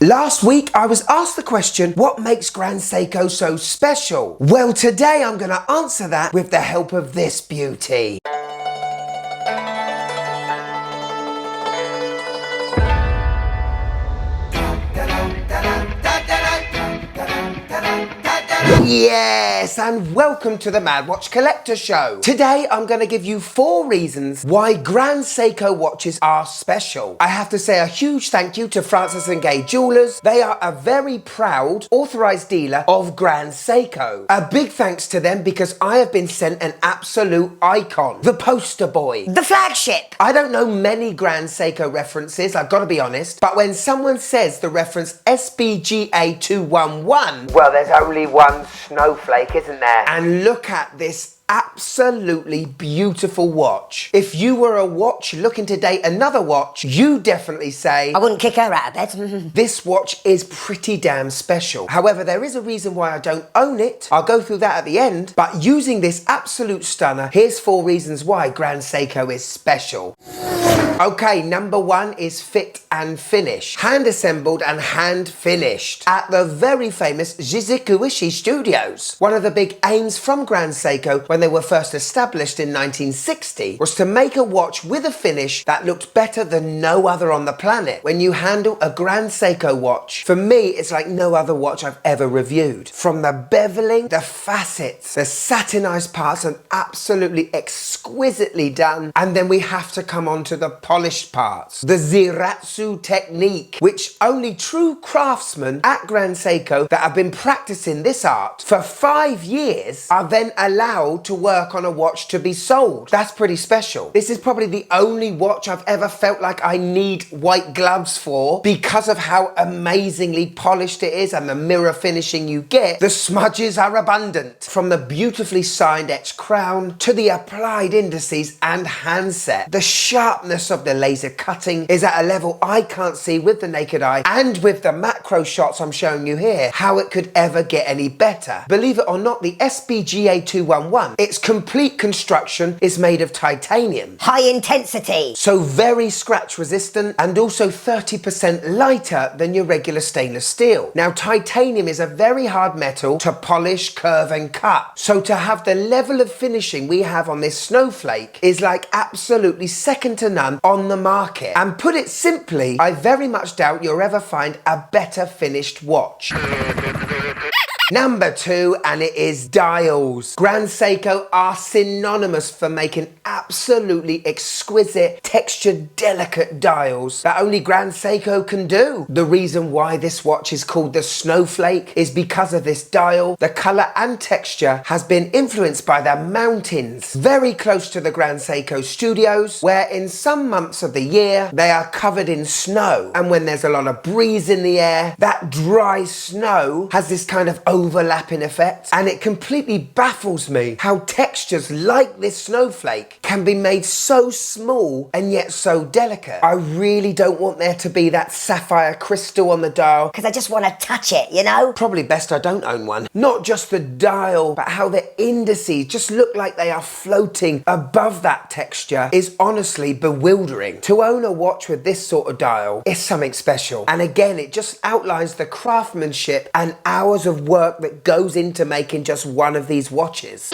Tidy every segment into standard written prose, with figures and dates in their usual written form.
Last week I was asked the question, what makes Grand Seiko so special? Well, today I'm going to answer that with the help of this beauty. Yes, and welcome to the Mad Watch Collector Show. Today I'm going to give you 4 reasons why Grand Seiko watches are special. I have to say a huge thank you to Francis & Gay Jewelers. They are a very proud authorised dealer of Grand Seiko. A big thanks to them because I have been sent an absolute icon. The poster boy. The flagship. I don't know many Grand Seiko references, I've got to be honest, but when someone says the reference SBGA 211, well, there's only one snowflake, isn't there? And look at this absolutely beautiful watch. If you were a watch looking to date another watch, you definitely say, I wouldn't kick her out of bed. This watch is pretty damn special. However, there is a reason why I don't own it. I'll go through that at the end. But using this absolute stunner, here's 4 reasons why Grand Seiko is special. Okay, number 1 is fit and finish. Hand assembled and hand finished at the very famous Shizukuishi Studios. One of the big aims from Grand Seiko when they were first established in 1960 was to make a watch with a finish that looked better than no other on the planet. When you handle a Grand Seiko watch, for me it's like no other watch I've ever reviewed. From the beveling, the facets, the satinized parts are absolutely exquisitely done, and then we have to come on to the polished parts. The Ziratsu technique, which only true craftsmen at Grand Seiko that have been practicing this art for 5 years are then allowed to work on a watch to be sold. That's pretty special. This is probably the only watch I've ever felt like I need white gloves for because of how amazingly polished it is and the mirror finishing you get. The smudges are abundant. From the beautifully signed etched crown to the applied indices and handset. The sharpness of the laser cutting is at a level I can't see with the naked eye, and with the macro shots I'm showing you here, how it could ever get any better. Believe it or not, the SBGA 211, its complete construction is made of titanium. High intensity. So very scratch resistant and also 30% lighter than your regular stainless steel. Now, titanium is a very hard metal to polish, curve and cut. So to have the level of finishing we have on this snowflake is like absolutely second to none on the market. And put it simply, I very much doubt you'll ever find a better finished watch. Number 2, and it is dials. Grand Seiko are synonymous for making absolutely exquisite, textured, delicate dials that only Grand Seiko can do. The reason why this watch is called the Snowflake is because of this dial. The colour and texture has been influenced by the mountains very close to the Grand Seiko studios, where in some months of the year they are covered in snow, and when there's a lot of breeze in the air, that dry snow has this kind of overlapping effect, and it completely baffles me how textures like this snowflake can be made so small and yet so delicate. I really don't want there to be that sapphire crystal on the dial, because I just want to touch it, you know? Probably best I don't own one. Not just the dial, but how the indices just look like they are floating above that texture is honestly bewildering. To own a watch with this sort of dial is something special. And again, it just outlines the craftsmanship and hours of work that goes into making just one of these watches.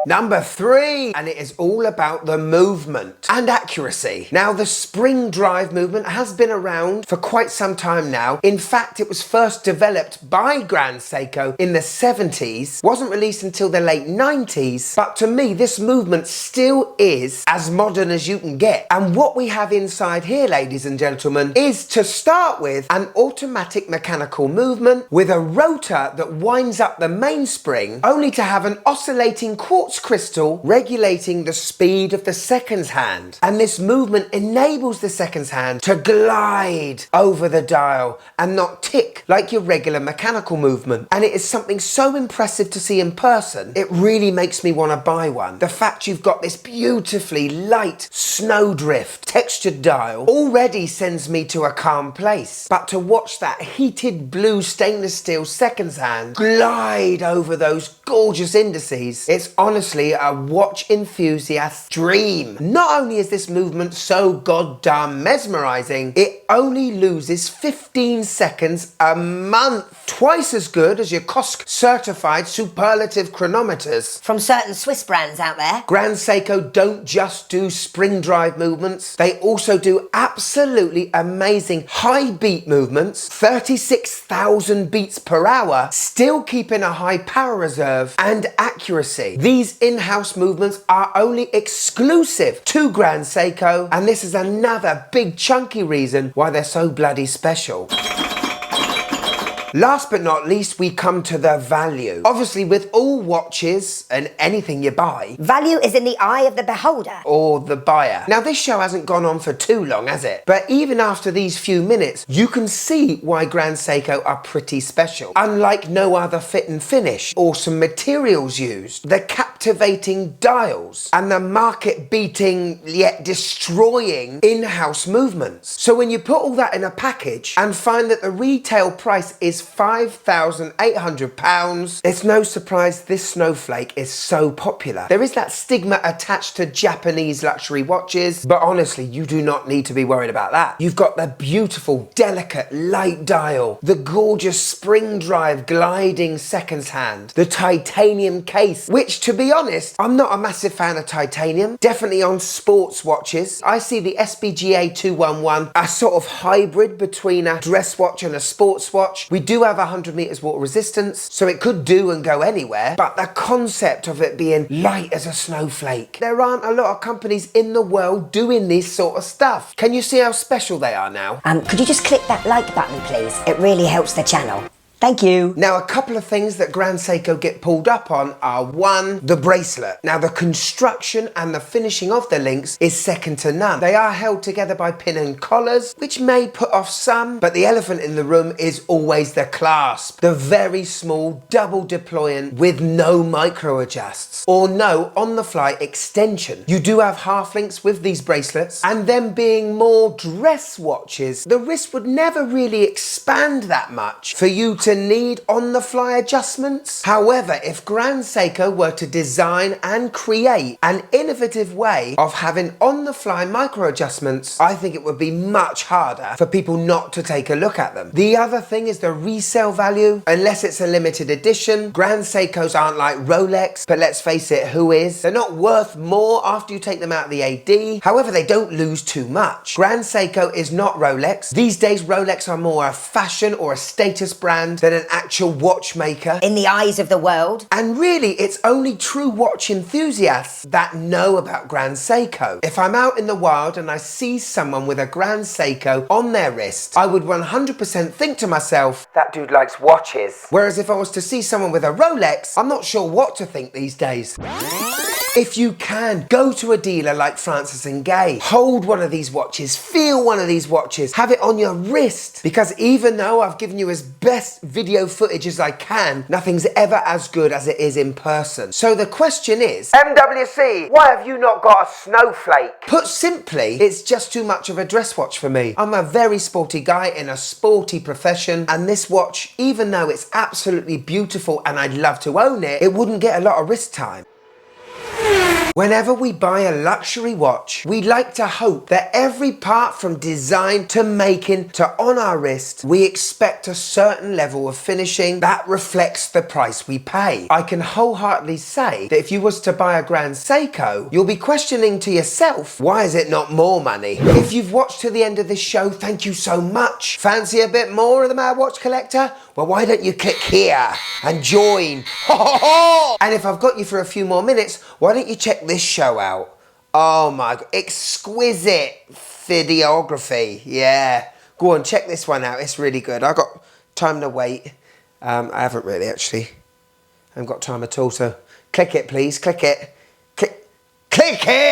Number 3, and it is all about the movement and accuracy. Now, the spring drive movement has been around for quite some time now. In fact, it was first developed by Grand Seiko in the 70s, wasn't released until the late 90s, but to me, this movement still is as modern as you can get. And what we have inside here, ladies and gentlemen, is to start with an automatic mechanical movement with a rotor that winds up the mainspring, only to have an oscillating quartz crystal regulating the speed of the seconds hand. And this movement enables the seconds hand to glide over the dial and not tick like your regular mechanical movement. And it is something so impressive to see in person, it really makes me want to buy one. The fact you've got this beautifully light snowdrift textured dial already sends me to a calm place. But to watch that heated blue stainless steel seconds hand glide over those gorgeous indices, it's honestly honestly a watch enthusiast's dream. Not only is this movement so goddamn mesmerizing, it only loses 15 seconds a month. Twice as good as your COSC certified superlative chronometers. From certain Swiss brands out there. Grand Seiko don't just do spring drive movements, they also do absolutely amazing high beat movements, 36,000 beats per hour, still keeping a high power reserve and accuracy. These in-house movements are only exclusive to Grand Seiko, and this is another big chunky reason why they're so bloody special. Last but not least, we come to the value. Obviously, with all watches and anything you buy, value is in the eye of the beholder. Or the buyer. Now, this show hasn't gone on for too long, has it? But even after these few minutes, you can see why Grand Seiko are pretty special. Unlike no other fit and finish, awesome materials used, the captivating dials, and the market-beating yet destroying in-house movements. So when you put all that in a package and find that the retail price is £5,800, it's no surprise this snowflake is so popular. There is that stigma attached to Japanese luxury watches, but honestly, you do not need to be worried about that. You've got the beautiful, delicate, light dial, the gorgeous spring drive gliding seconds hand, the titanium case, which, to be honest, I'm not a massive fan of titanium. Definitely on sports watches. I see the SBGA 211, a sort of hybrid between a dress watch and a sports watch. We do have 100 meters water resistance, so it could do and go anywhere, but the concept of it being light as a snowflake. There aren't a lot of companies in the world doing this sort of stuff. Can you see how special they are now? Could you just click that like button, please? It really helps the channel. Thank you. Now, a couple of things that Grand Seiko get pulled up on are: one, the bracelet. Now, the construction and the finishing of the links is second to none. They are held together by pin and collars, which may put off some, but the elephant in the room is always the clasp. The very small double deployant with no micro adjusts or no on-the-fly extension. You do have half links with these bracelets, and them being more dress watches, the wrist would never really expand that much for you to need on-the-fly adjustments. However, if Grand Seiko were to design and create an innovative way of having on-the-fly micro adjustments, I think it would be much harder for people not to take a look at them. The other thing is the resale value. Unless it's a limited edition, Grand Seikos aren't like Rolex, but let's face it, who is? They're not worth more after you take them out of the AD. However, they don't lose too much. Grand Seiko is not Rolex. These days, Rolex are more a fashion or a status brand than an actual watchmaker. In the eyes of the world. And really, it's only true watch enthusiasts that know about Grand Seiko. If I'm out in the wild and I see someone with a Grand Seiko on their wrist, I would 100% think to myself, that dude likes watches. Whereas if I was to see someone with a Rolex, I'm not sure what to think these days. If you can, go to a dealer like Francis & Gay. Hold one of these watches, feel one of these watches, have it on your wrist. Because even though I've given you as best video footage as I can, nothing's ever as good as it is in person. So the question is, MWC, why have you not got a snowflake? Put simply, it's just too much of a dress watch for me. I'm a very sporty guy in a sporty profession, and this watch, even though it's absolutely beautiful and I'd love to own it, it wouldn't get a lot of wrist time. Whenever we buy a luxury watch, we like to hope that every part from design to making to on our wrist, we expect a certain level of finishing that reflects the price we pay. I can wholeheartedly say that if you was to buy a Grand Seiko, you'll be questioning to yourself, why is it not more money? If you've watched to the end of this show, thank you so much. Fancy a bit more of the Mad Watch Collector? Well, why don't you click here and join? And if I've got you for a few more minutes, why don't you check this show out? Oh my God, exquisite videography. Yeah, go on, check this one out. It's really good. I've got time to wait. I haven't really actually. I haven't got time at all, so click it, please. Click it. Click it!